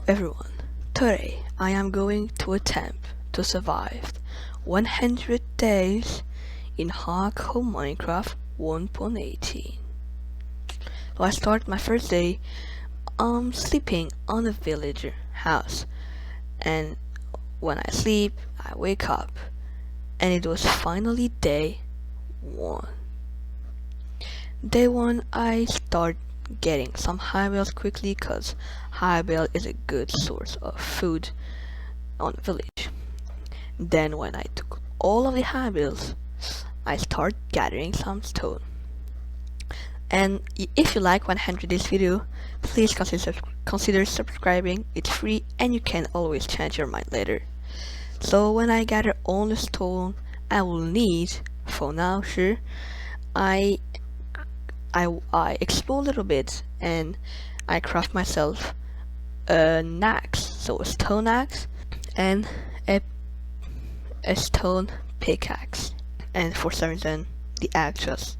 everyone, today I am going to attempt to survive 100 days in hardcore Minecraft 1.18. So I start my first day sleeping on a villager house, and when I sleep I wake up and it was finally day 1. Day 1 I start getting some high bales quickly cause high bale is a good source of food on the village. Then when I took all of the high bales, I start gathering some stone. And if you like 100 this video, please consider subscribing. It's free and you can always change your mind later. So when I gather all the stone I will need for now, I explore a little bit and I craft myself an axe, so a stone axe and a stone pickaxe, and for some reason the axe just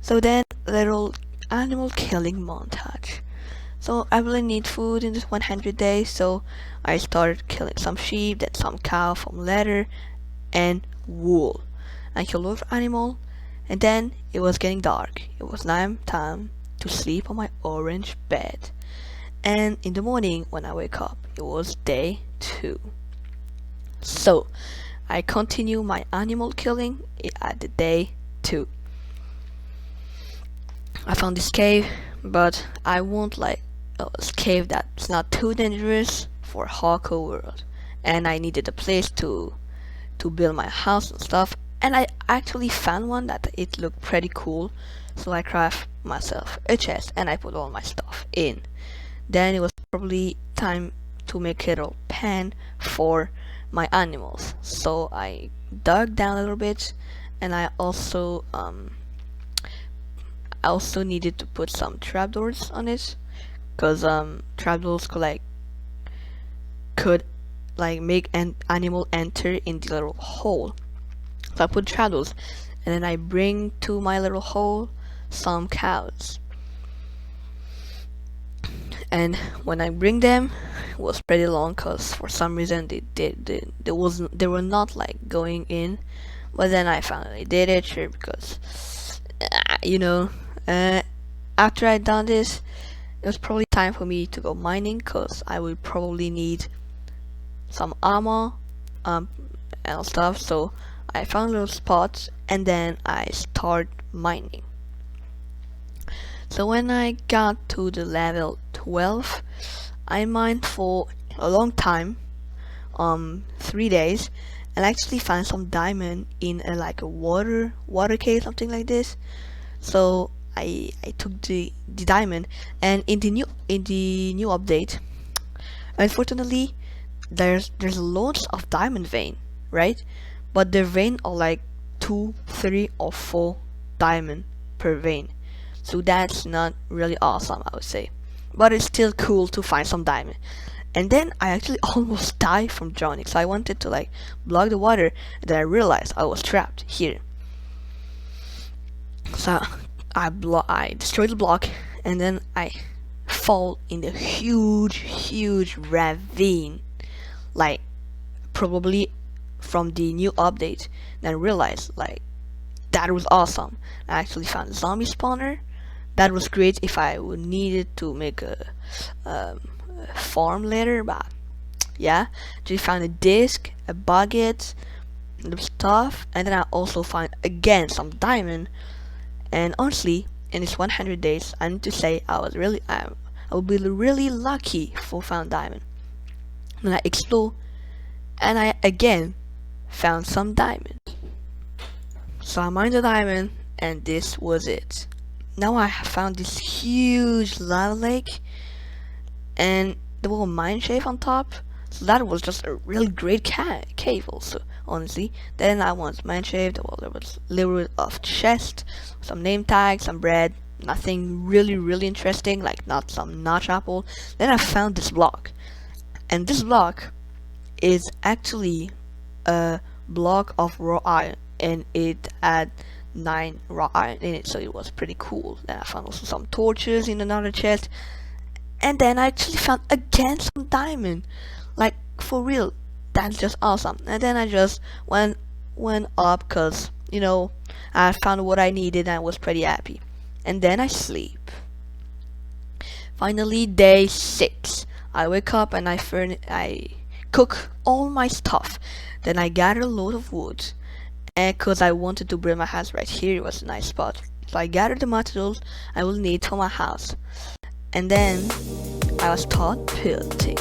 so then little animal killing montage. So I really need food in this 100 days, so I started killing some sheep, then some cow, some leather and wool. I killed a lot of animal, and then it was getting dark. It was now time to sleep on my orange bed. And in the morning when I wake up, it was day 2. So I continue my animal killing at the day 2. I found this cave, but I won't like a cave that's not too dangerous for hardcore world. And I needed a place to build my house and stuff. And I actually found one that it looked pretty cool, so I craft myself a chest and I put all my stuff in. Then it was probably time to make a little pen for my animals, so I dug down a little bit, and I also needed to put some trapdoors on it, cause trapdoors could make an animal enter in the little hole. So I put trapdoors, and then I bring to my little hole some cows. And when I bring them, it was pretty long, cause for some reason they were not like going in. But then I finally did it, sure, because after I done this, it was probably time for me to go mining, cause I would probably need some armor and stuff. So I found a little spot and then I start mining. So when I got to the level 12, I mined for a long time, 3 days, and actually found some diamond in a water cave, something like this. So I took the diamond, and in the new update, unfortunately there's loads of diamond vein, right? But the vein are like 2, 3 or 4 diamond per vein, so that's not really awesome, I would say, but it's still cool to find some diamond. And then I actually almost died from drowning, so I wanted to block the water, and then I realized I was trapped here. So I destroyed the block, and then I fall in the huge ravine, probably from the new update. And I realized that was awesome. I actually found a zombie spawner. That was great if I would needed to make a farm later, but yeah. Just found a disc, a bucket, and stuff, and then I also find again some diamond. And honestly, in this 100 days, I need to say I will be really lucky for found diamond. Then I explore, and I again found some diamond. So I mined the diamond, and this was it. Now I have found this huge lava lake, and there was a mine shaft on top. So that was just a really great cave also, honestly. Then I want mine shaft. There was a little bit of chest, some name tags, some bread. Nothing really interesting, not some notch apple. Then I found this block, and this block is actually a block of raw iron, and it had 9 raw iron in it, so it was pretty cool. Then I found also some torches in another chest, And then I actually found again some diamond. Like for real. That's just awesome. And then I just went up because, I found what I needed and I was pretty happy. And then I sleep. Finally, day 6. I wake up and I cook all my stuff. Then I gather a load of wood. And because I wanted to build my house right here, it was a nice spot. So I gathered the materials I will need for my house. And then I was taught building.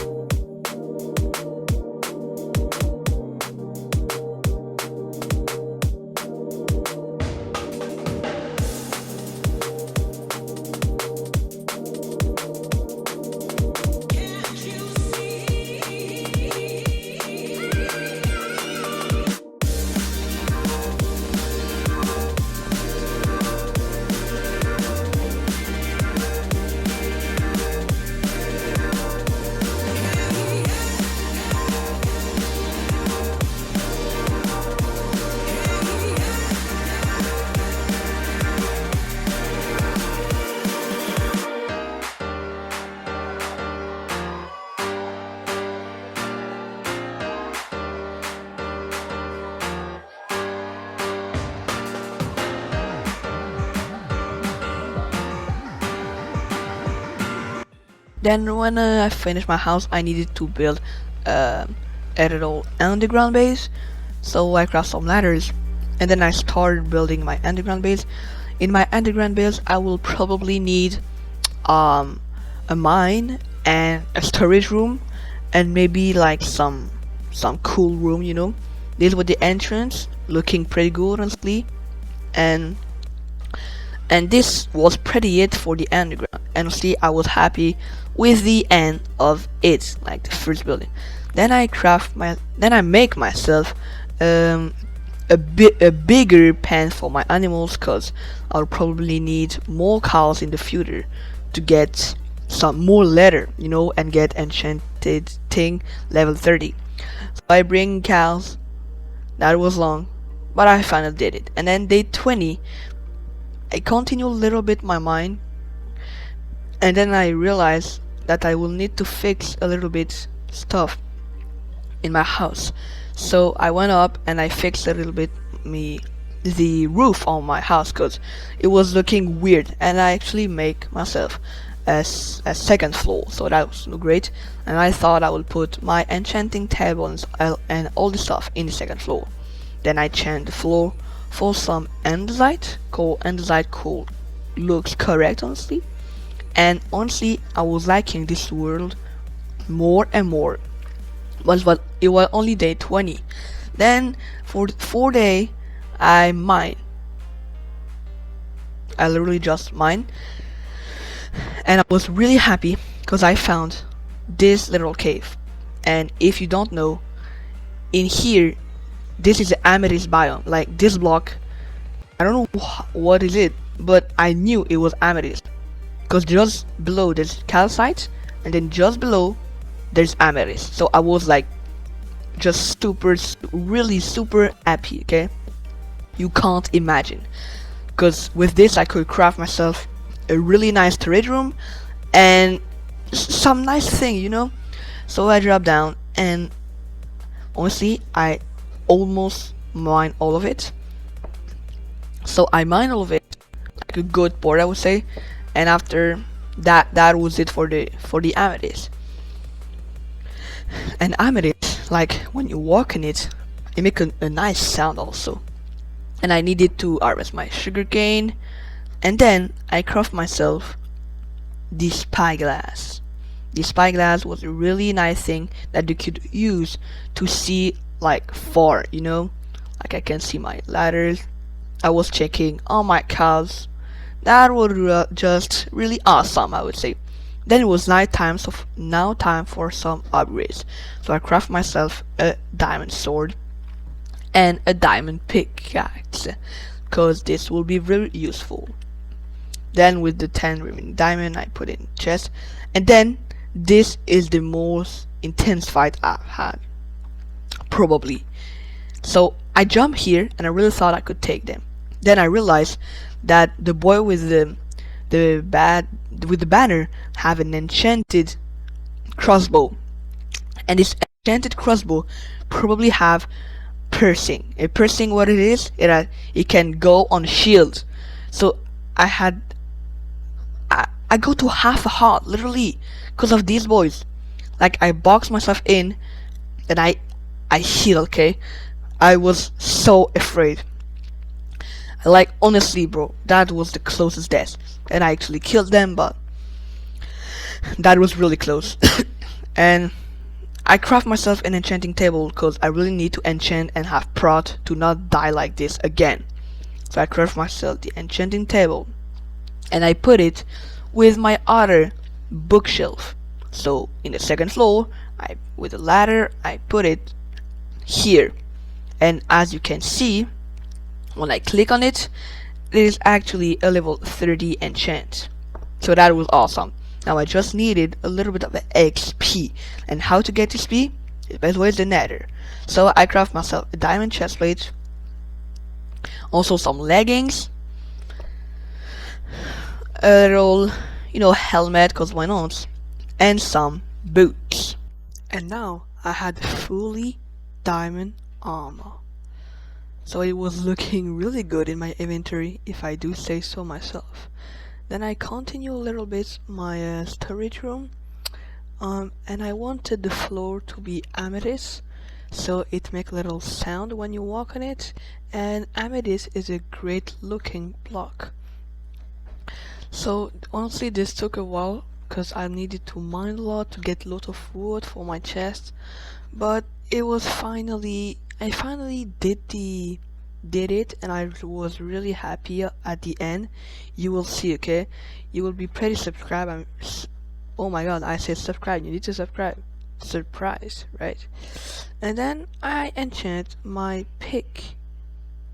Then when I finished my house, I needed to build a little underground base. So I crafted some ladders, and then I started building my underground base. In my underground base, I will probably need a mine and a storage room, and maybe like some cool room. This was the entrance, looking pretty good honestly, and this was pretty it for the underground. Honestly, I was happy with the end of it, like the first building. Then I make myself a bigger pen for my animals, cause I'll probably need more cows in the future to get some more leather, and get enchanted thing level 30. So I bring cows. That was long, but I finally did it. And then day 20, I continue a little bit my mind, and then I realized that I will need to fix a little bit stuff in my house. So I went up and I fixed a little bit the roof on my house, because it was looking weird, and I actually make myself a second floor, so that was great. And I thought I would put my enchanting tables and all the stuff in the second floor. Then I changed the floor for some andesite. Cool looks correct honestly, and honestly I was liking this world more and more. But it was only day 20. Then for the 4 day I literally just mine, and I was really happy because I found this little cave. And if you don't know, in here, this is the amethyst biome. Like this block, I don't know what is it, but I knew it was amethyst because just below there's calcite, and then just below there's amethyst. So I was like just really super happy. Okay, you can't imagine, because with this I could craft myself a really nice storage room and some nice thing. So I dropped down, and honestly I almost mine all of it. So I mine all of it, like a good board I would say, and after that was it for the amethyst. And amethyst, like when you walk in it, it makes a nice sound also. And I needed to harvest my sugarcane, and then I craft myself the spyglass. The spyglass was a really nice thing that you could use to see like far, like I can see my ladders. I was checking all my cows. That was just really awesome, I would say. Then it was night time, so now time for some upgrades. So I craft myself a diamond sword and a diamond pickaxe, cause this will be very useful. Then with the 10 remaining diamond I put in chest, and then this is the most intense fight I've had, probably. So I jumped here and I really thought I could take them. Then I realized that the boy with the banner have an enchanted crossbow, and this enchanted crossbow probably have piercing. A piercing, what it is, it can go on shield. So I had I go to half a heart literally because of these boys. Like I box myself in, and I heal. Okay, I was so afraid. Like honestly, bro, that was the closest death, and I actually killed them, but that was really close. And I craft myself an enchanting table because I really need to enchant and have prot to not die like this again. So I craft myself the enchanting table, and I put it with my other bookshelf. So in the second floor, with a ladder, I put it here. And as you can see, when I click on it, it is actually a level 30 enchant. So that was awesome. Now I just needed a little bit of XP. And how to get XP? The best way is the nether. So I craft myself a diamond chestplate, also some leggings, a little, helmet, cause why not, and some boots. And now I had fully diamond armor. So it was looking really good in my inventory, if I do say so myself. Then I continue a little bit my storage room, and I wanted the floor to be amethyst, so it make a little sound when you walk on it, and amethyst is a great looking block. So honestly this took a while because I needed to mine a lot to get a lot of wood for my chest, but it was I finally did it, and I was really happy at the end. You will see, okay? You will be pretty subscribed. Oh my god, I said subscribe. You need to subscribe. Surprise, right? And then I enchant my pick.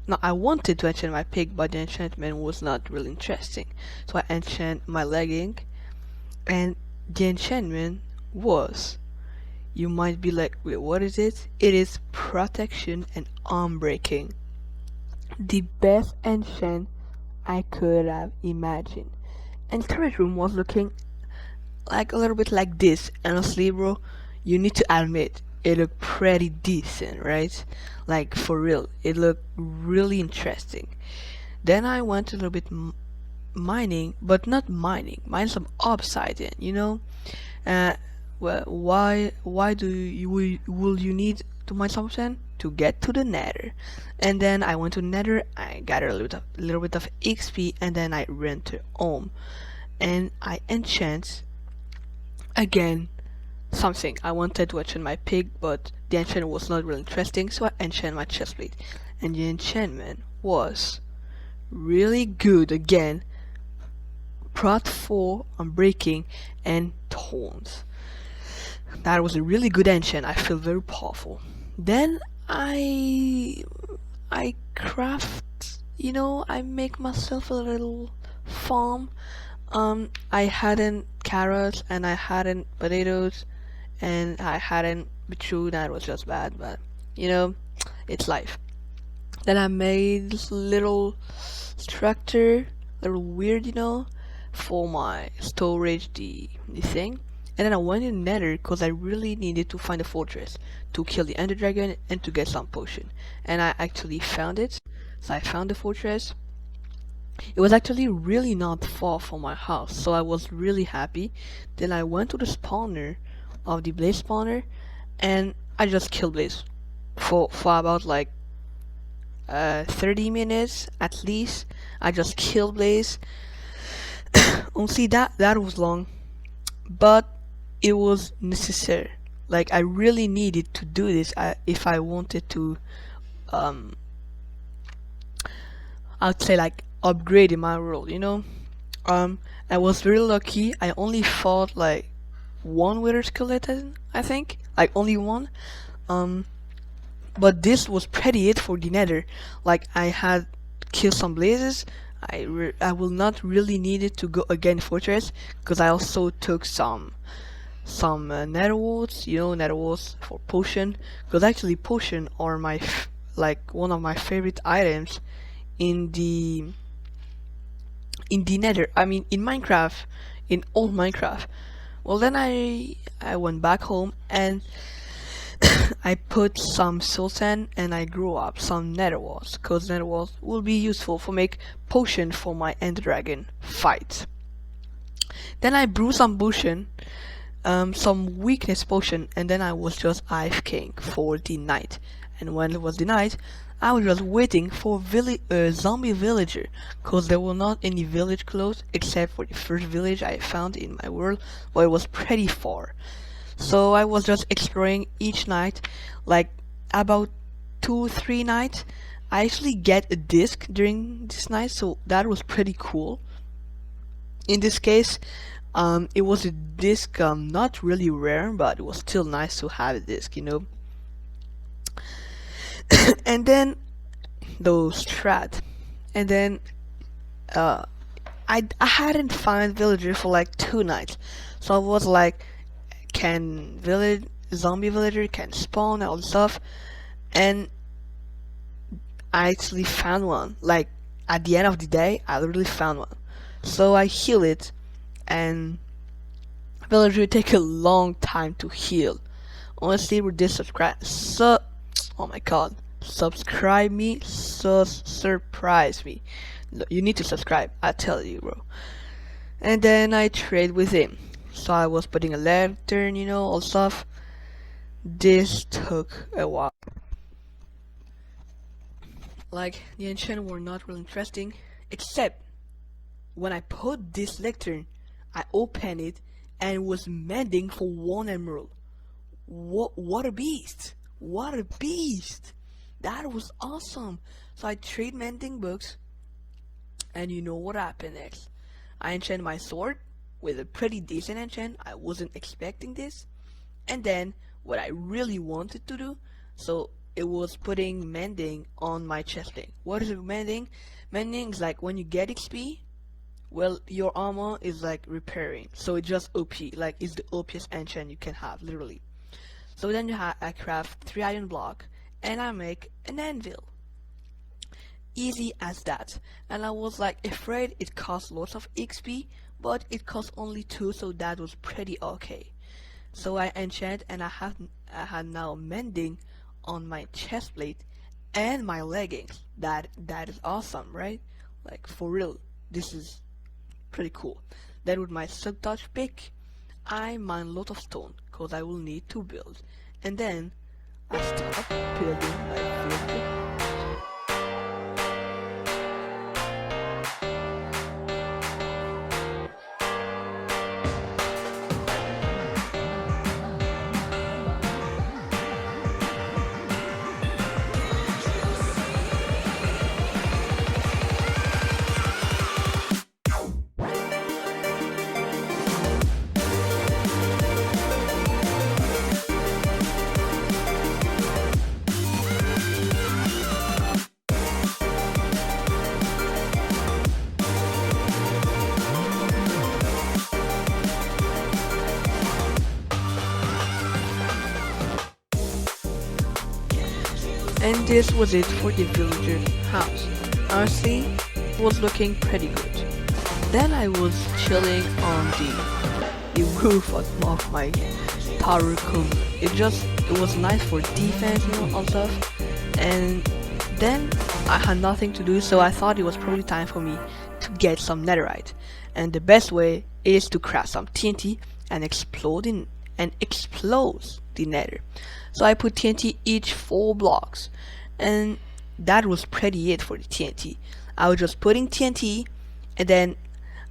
No, I wanted to enchant my pick, but the enchantment was not really interesting. So I enchant my legging, and the enchantment was, you might be like, wait, what is it? It is protection and arm breaking. The best enchant I could have imagined. And storage room was looking like a little bit like this. Honestly, bro, you need to admit it looked pretty decent, right? Like for real, it looked really interesting. Then I went a little bit mining, but not mining, mine some obsidian, well, why will you need to mine some obsidian? To get to the nether. And then I went to nether, I gathered a little bit of XP, and then I ran to home, and I enchant again something. I wanted to enchant my pig, but the enchantment was not really interesting, so I enchant my chestplate, and the enchantment was really good again. Prot 4 on breaking and thorns. That was a really good enchant. I feel very powerful. Then I craft, I make myself a little farm. I hadn't carrots, and I hadn't potatoes, and I hadn't beetroot. That was just bad, but it's life. Then I made this little structure, little weird, for my storage, the thing. And then I went in nether because I really needed to find a fortress to kill the ender dragon and to get some potion. And I actually found it. So I found the fortress. It was actually really not far from my house, so I was really happy. Then I went to the spawner of the blaze spawner, and I just killed blaze for about like 30 minutes at least. I just killed blaze. Honestly, that was long, but it was necessary. Like I really needed to do this if I wanted to I'd say like upgrade in my role, I was very lucky. I only fought like one wither skeleton, I think, like only one. But this was pretty it for the nether. Like I had killed some blazes. I will not really need it to go again fortress, because I also took some nether warts, nether warts for potion, because actually potion are my like one of my favorite items in the in the Nether. I mean, in Minecraft, in old Minecraft. Well, then I went back home and I put some sultan and I grew up some nether walls, cause nether walls will be useful for make potion for my end dragon fight. Then I brew some potion, some weakness potion, and then I was just AFKing for the night. And when it was the night, I was just waiting for zombie villager, cause there were not any village close except for the first village I found in my world, but it was pretty far. So I was just exploring each night, like about 2-3 nights. I actually get a disc during this night, so that was pretty cool. In this case, it was a disc, not really rare, but it was still nice to have a disc, you know. And then those strat, and then I hadn't found villager for like 2 nights, so I was like, can zombie villager can spawn and all this stuff, and I actually found one. Like at the end of the day, I literally found one. So I heal it, and villager take a long time to heal. Honestly, with this oh my god, subscribe me, surprise me. You need to subscribe, I tell you, bro. And then I trade with him. So I was putting a lantern, you know, all stuff. This took a while. Like, the enchantments were not really interesting, except when I put this lantern, I opened it and it was mending for 1 emerald. What a beast! What a beast! That was awesome. So I trade mending books, and you know what happened next. I enchanted my sword with a pretty decent enchant. I wasn't expecting this. And then what I really wanted to do, so it was putting mending on my chestplate. What is mending? Mending is like when you get XP, well, your armor is like repairing. So it's just OP, like it's the OPest enchant you can have, literally. So then I craft 3 iron block and I make an anvil. Easy as that. And I was like afraid it cost lots of XP, but it cost only 2, so that was pretty okay. So I enchant and I had now mending on my chest plate and my leggings. That is awesome, right? Like for real, this is pretty cool. Then with my sub-touch pick, I mine a lot of stone, cause I will need to build. And then I start building my vehicle. And this was it for the villager's house. Honestly, it was looking pretty good. Then I was chilling on the roof of my tower, cause it was nice for defense, you know, all stuff. And then I had nothing to do, so I thought it was probably time for me to get some netherite. And the best way is to craft some TNT and explode the nether. So I put TNT each 4 blocks, and that was pretty it for the TNT. I was just putting TNT, and then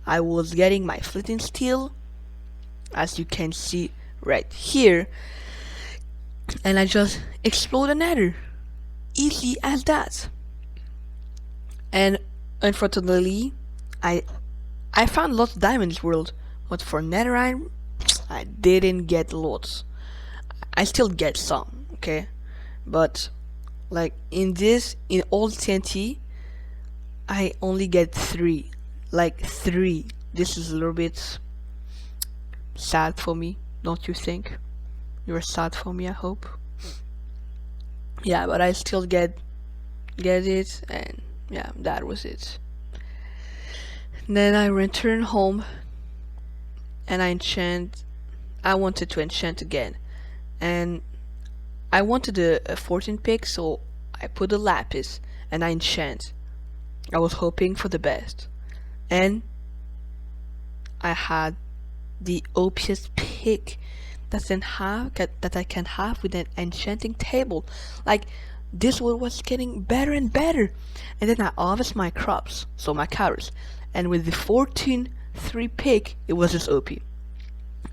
I was getting my flint and steel, as you can see right here, and I just explode the nether. Easy as that. And unfortunately, I found lots of diamonds world, but for netherite, I didn't get lots. I still get some, okay, but like in old TNT, I only get 3, like 3. This is a little bit sad for me, don't you think? You're sad for me, I hope. Yeah, but I still get it, and yeah, that was it. Then I return home and I wanted to enchant again. And I wanted a 14 pick, so I put a lapis and I enchant. I was hoping for the best. And I had the OPS pick that I can have with an enchanting table. Like, this one was getting better and better. And then I harvest my crops, so my carrots. And with the 14-3 pick, it was just OP.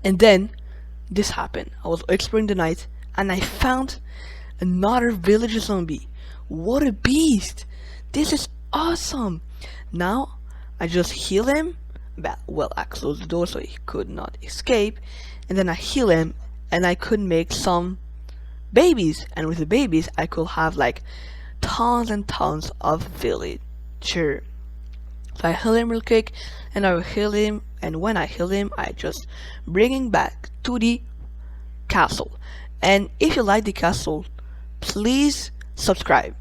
And then this happened. I was exploring the night and I found another villager zombie. What a beast! This is awesome! Now I just heal him. Well, I closed the door so he could not escape. And then I heal him and I could make some babies. And with the babies I could have like tons and tons of villager. So I heal him real quick, and I will heal him, and when I heal him, I just bring him back to the castle. And if you like the castle, please subscribe.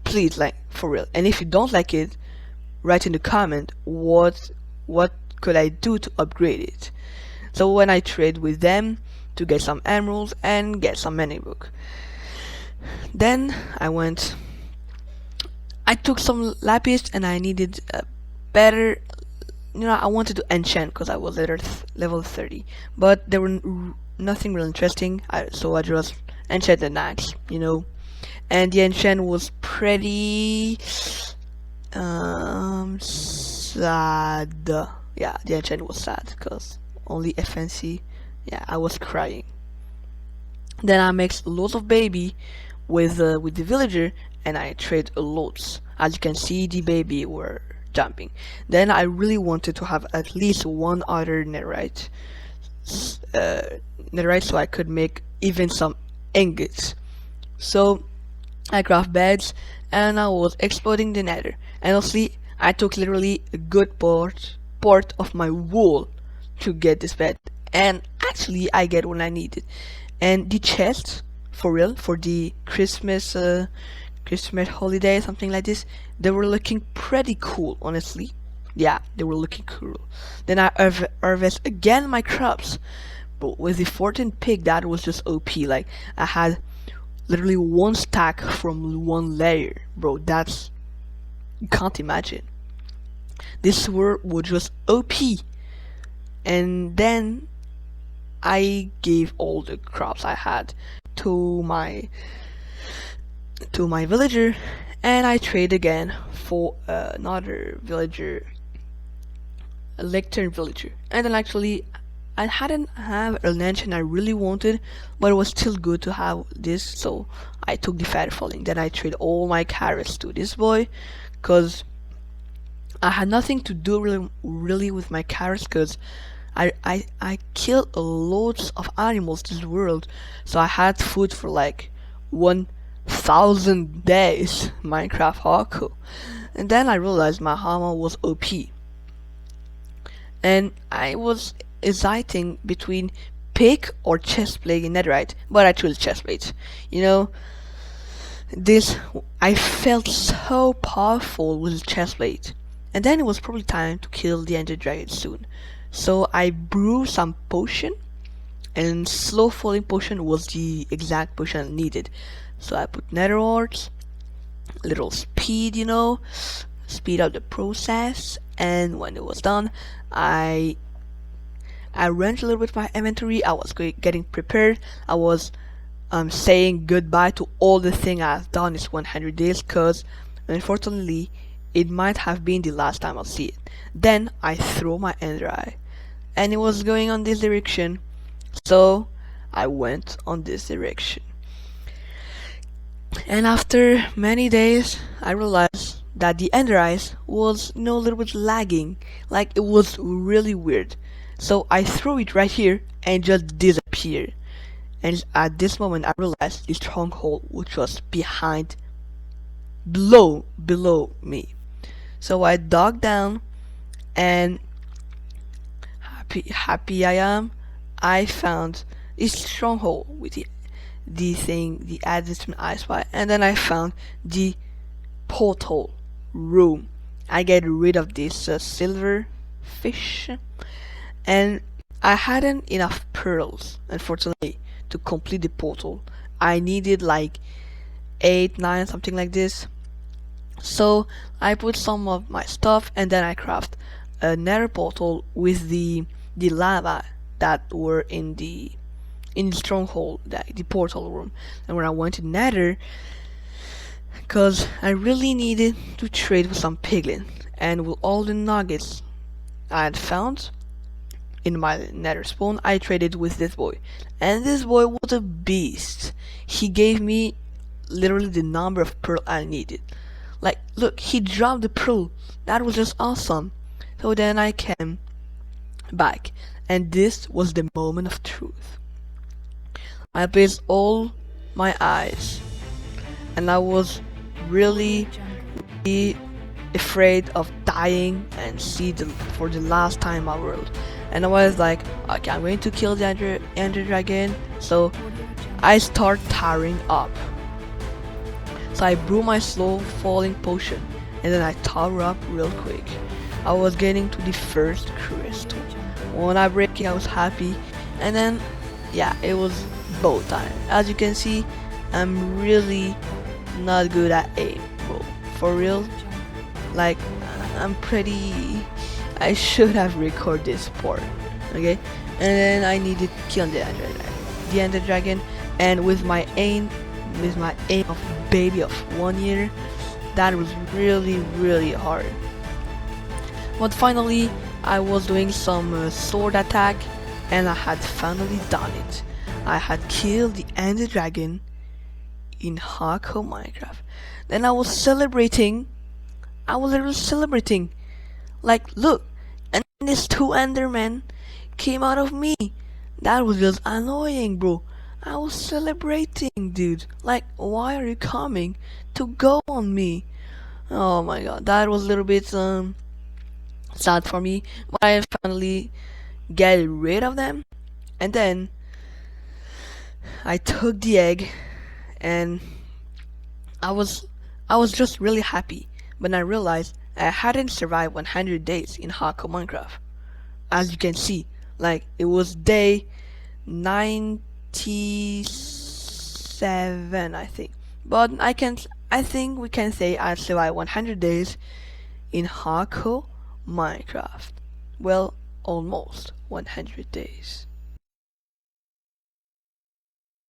Please, like, for real. And if you don't like it, write in the comment what could I do to upgrade it. So when I trade with them to get some emeralds and get some mini book. Then I took some lapis and I needed a better, I wanted to enchant because I was level 30, but there were nothing really interesting, so I just enchanted an axe, and the enchant was pretty sad. Yeah, the enchant was sad because only FNC. Yeah, I was crying. Then I mixed loads of baby with the villager, and I trade loads. As you can see, the baby were jumping. Then I really wanted to have at least one other netherite, so I could make even some ingots. So I craft beds and I was exploring the nether. And honestly, I took literally a good part of my wool to get this bed. And actually, I get what I needed. And the chest, for real, for the Christmas holiday, something like this, they were looking pretty cool, honestly. Yeah, they were looking cool. Then I harvest again my crops, but with the 14 pick, that was just OP. Like, I had literally one stack from one layer, bro. That's, you can't imagine. This sword was just OP. And then I gave all the crops I had to my villager, and I trade again for another villager, a lectern villager. And then actually I hadn't have an engine I really wanted, but it was still good to have this, so I took the feather falling. Then I trade all my carrots to this boy because I had nothing to do really with my carrots, because I killed loads of animals this world, so I had food for like 1,000 days. Minecraft hardcore. And then I realized my armor was OP, and I was hesitating between pick or chestplate in netherite, but I chose chestplate. This, I felt so powerful with chestplate. And then it was probably time to kill the ender dragon soon. So I brewed some potion, and slow falling potion was the exact potion I needed. So I put nether ores, little speed, speed up the process. And when it was done, I arranged a little bit my inventory. I was getting prepared. I was saying goodbye to all the thing I've done this 100 days, because unfortunately it might have been the last time I'll see it. Then I threw my ender eye, and it was going on this direction, so I went on this direction. And after many days, I realized that the ender eyes was a little bit lagging, like it was really weird. So I threw it right here and just disappeared. And at this moment I realized the stronghold which was below me. So I dug down, and happy I am, I found this stronghold with the adjustment ice spy, and then I found the portal room. I get rid of this silver fish, and I hadn't enough pearls, unfortunately, to complete the portal. I needed like 8, 9, something like this. So I put some of my stuff and then I craft a nether portal with the lava that were in the stronghold, the portal room. And when I went to nether, because I really needed to trade with some piglin, and with all the nuggets I had found in my nether spawn, I traded with this boy, and this boy was a beast. He gave me literally the number of pearl I needed. Like, look, he dropped the pearl. That was just awesome. So then I came back, and this was the moment of truth. I placed all my eyes, and I was really, really afraid of dying and see for the last time in my world. And I was like, okay, I'm going to kill the ender dragon. So I start towering up. So I brew my slow falling potion, and then I tower up real quick. I was getting to the first crystal. When I break it, I was happy, and then yeah, it was bow time. As you can see, I'm really not good at aim, bro. For real, like I'm pretty. I should have recorded this part, okay? And then I needed to kill the ender dragon, and with my aim of baby of 1 year, that was really, really hard. But finally, I was doing some sword attack, and I had finally done it. I had killed the ender dragon in hardcore Minecraft. Then I was celebrating. I was literally celebrating. Like, look, and these two endermen came out of me. That was just annoying, bro. I was celebrating, dude. Like, why are you coming to go on me? Oh my god, that was a little bit sad for me. But I finally get rid of them, and then I took the egg, and I was just really happy when I realized I hadn't survived 100 days in hardcore Minecraft. As you can see, like it was day 97, I think. But I think we can say I survived 100 days in hardcore Minecraft. Well, almost 100 days.